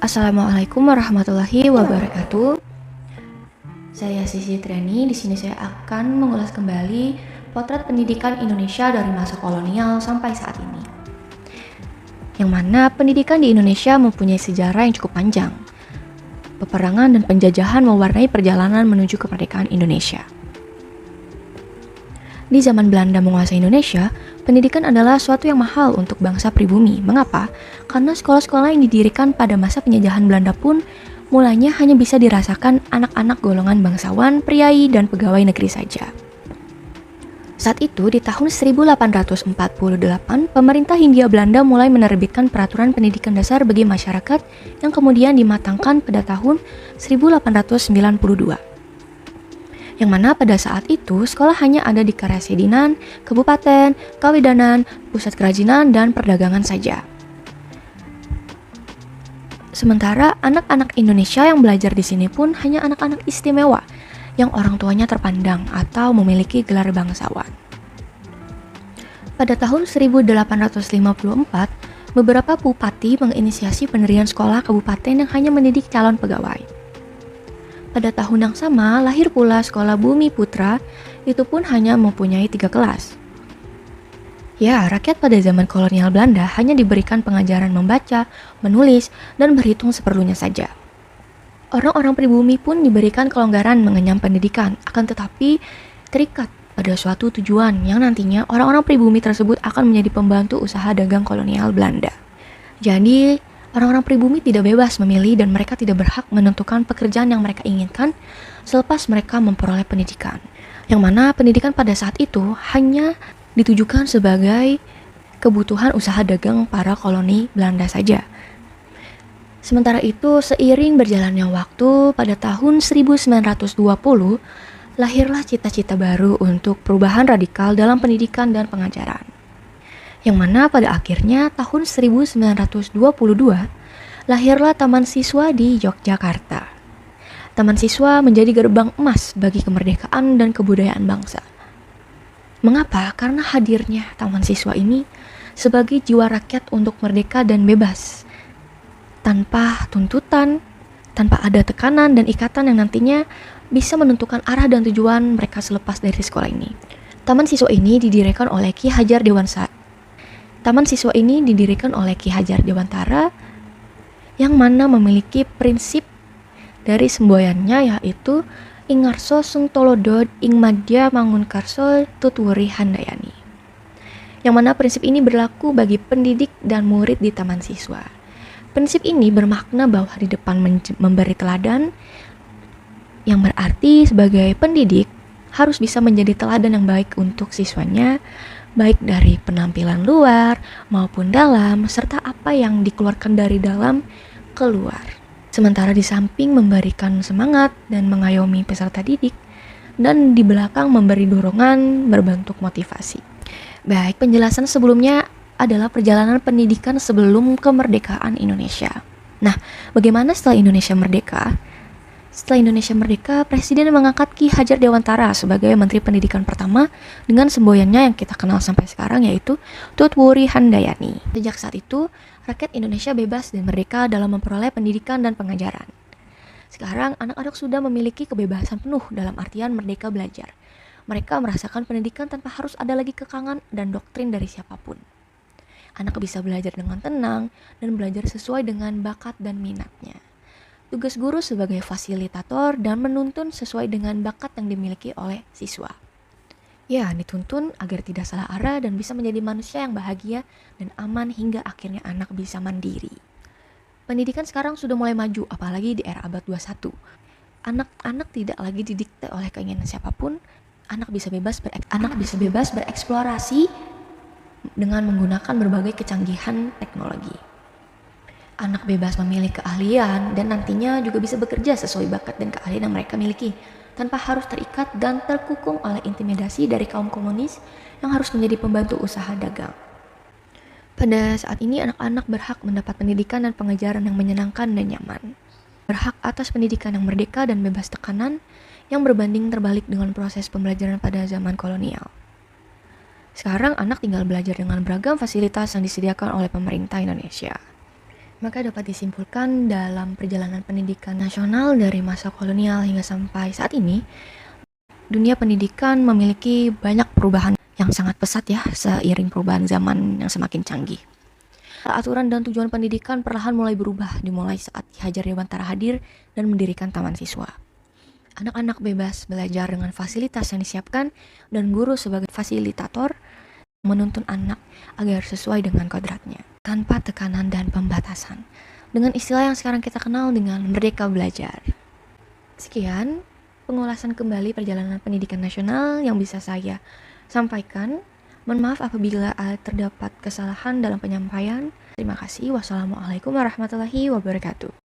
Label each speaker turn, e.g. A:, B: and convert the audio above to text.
A: Assalamualaikum warahmatullahi wabarakatuh. Saya Sisi Triani. Di sini saya akan mengulas kembali potret pendidikan Indonesia dari masa kolonial sampai saat ini. Yang mana pendidikan di Indonesia mempunyai sejarah yang cukup panjang. Peperangan dan penjajahan mewarnai perjalanan menuju kemerdekaan Indonesia. Di zaman Belanda menguasai Indonesia, pendidikan adalah suatu yang mahal untuk bangsa pribumi. Mengapa? Karena sekolah-sekolah yang didirikan pada masa penjajahan Belanda pun mulanya hanya bisa dirasakan anak-anak golongan bangsawan, priai, dan pegawai negeri saja. Saat itu, di tahun 1848, pemerintah Hindia Belanda mulai menerbitkan peraturan pendidikan dasar bagi masyarakat yang kemudian dimatangkan pada tahun 1892. Yang mana pada saat itu sekolah hanya ada di Karyasedinan, Kabupaten, Kawidanan, Pusat Kerajinan, dan Perdagangan saja. Sementara anak-anak Indonesia yang belajar di sini pun hanya anak-anak istimewa yang orang tuanya terpandang atau memiliki gelar bangsawan. Pada tahun 1854, beberapa bupati menginisiasi pendirian sekolah kabupaten yang hanya mendidik calon pegawai. Pada tahun yang sama, lahir pula Sekolah Bumi Putra, itu pun hanya mempunyai 3 kelas. Ya, rakyat pada zaman kolonial Belanda hanya diberikan pengajaran membaca, menulis, dan berhitung seperlunya saja. Orang-orang pribumi pun diberikan kelonggaran mengenyam pendidikan, akan tetapi terikat pada suatu tujuan yang nantinya orang-orang pribumi tersebut akan menjadi pembantu usaha dagang kolonial Belanda. Jadi, orang-orang pribumi tidak bebas memilih dan mereka tidak berhak menentukan pekerjaan yang mereka inginkan selepas mereka memperoleh pendidikan. Yang mana pendidikan pada saat itu hanya ditujukan sebagai kebutuhan usaha dagang para koloni Belanda saja. Sementara itu, seiring berjalannya waktu, pada tahun 1920, lahirlah cita-cita baru untuk perubahan radikal dalam pendidikan dan pengajaran. Yang mana pada akhirnya tahun 1922 lahirlah Taman Siswa di Yogyakarta. Taman Siswa menjadi gerbang emas bagi kemerdekaan dan kebudayaan bangsa. Mengapa? Karena hadirnya Taman Siswa ini sebagai jiwa rakyat untuk merdeka dan bebas, tanpa tuntutan, tanpa ada tekanan dan ikatan yang nantinya bisa menentukan arah dan tujuan mereka selepas dari sekolah ini. Taman Siswa ini didirikan oleh Ki Hajar Dewantara yang mana memiliki prinsip dari semboyannya, yaitu Ingarso Sung Tolodod Ing Madya Mangunkarso Tutwuri Handayani. Yang mana prinsip ini berlaku bagi pendidik dan murid di Taman Siswa. Prinsip ini bermakna bahwa di depan memberi teladan, yang berarti sebagai pendidik harus bisa menjadi teladan yang baik untuk siswanya, baik dari penampilan luar maupun dalam, serta apa yang dikeluarkan dari dalam keluar. Sementara di samping memberikan semangat dan mengayomi peserta didik, dan di belakang memberi dorongan berbentuk motivasi. Baik, penjelasan sebelumnya adalah perjalanan pendidikan sebelum kemerdekaan Indonesia. Nah, bagaimana setelah Indonesia merdeka? Setelah Indonesia merdeka, Presiden mengangkat Ki Hajar Dewantara sebagai Menteri Pendidikan pertama dengan semboyannya yang kita kenal sampai sekarang, yaitu Tutwuri Handayani. Sejak saat itu, rakyat Indonesia bebas dan merdeka dalam memperoleh pendidikan dan pengajaran. Sekarang, anak-anak sudah memiliki kebebasan penuh dalam artian merdeka belajar. Mereka merasakan pendidikan tanpa harus ada lagi kekangan dan doktrin dari siapapun. Anak bisa belajar dengan tenang dan belajar sesuai dengan bakat dan minatnya. Tugas guru sebagai fasilitator dan menuntun sesuai dengan bakat yang dimiliki oleh siswa. Ya, dituntun agar tidak salah arah dan bisa menjadi manusia yang bahagia dan aman hingga akhirnya anak bisa mandiri. Pendidikan sekarang sudah mulai maju, apalagi di era abad 21. Anak-anak tidak lagi didikte oleh keinginan siapapun. Anak bisa bebas bereksplorasi dengan menggunakan berbagai kecanggihan teknologi. Anak bebas memilih keahlian dan nantinya juga bisa bekerja sesuai bakat dan keahlian yang mereka miliki, tanpa harus terikat dan terkukung oleh intimidasi dari kaum komunis yang harus menjadi pembantu usaha dagang. Pada saat ini anak-anak berhak mendapat pendidikan dan pengajaran yang menyenangkan dan nyaman. Berhak atas pendidikan yang merdeka dan bebas tekanan yang berbanding terbalik dengan proses pembelajaran pada zaman kolonial. Sekarang anak tinggal belajar dengan beragam fasilitas yang disediakan oleh pemerintah Indonesia. Maka dapat disimpulkan dalam perjalanan pendidikan nasional dari masa kolonial hingga sampai saat ini, dunia pendidikan memiliki banyak perubahan yang sangat pesat ya, seiring perubahan zaman yang semakin canggih. Aturan dan tujuan pendidikan perlahan mulai berubah, dimulai saat Ki Hajar Dewantara hadir dan mendirikan taman siswa. Anak-anak bebas belajar dengan fasilitas yang disiapkan, dan guru sebagai fasilitator menuntun anak agar sesuai dengan kodratnya, tanpa tekanan dan pembatasan. Dengan istilah yang sekarang kita kenal dengan merdeka belajar. Sekian pengulasan kembali perjalanan pendidikan nasional yang bisa saya sampaikan. Mohon maaf apabila terdapat kesalahan dalam penyampaian. Terima kasih. Wassalamualaikum warahmatullahi wabarakatuh.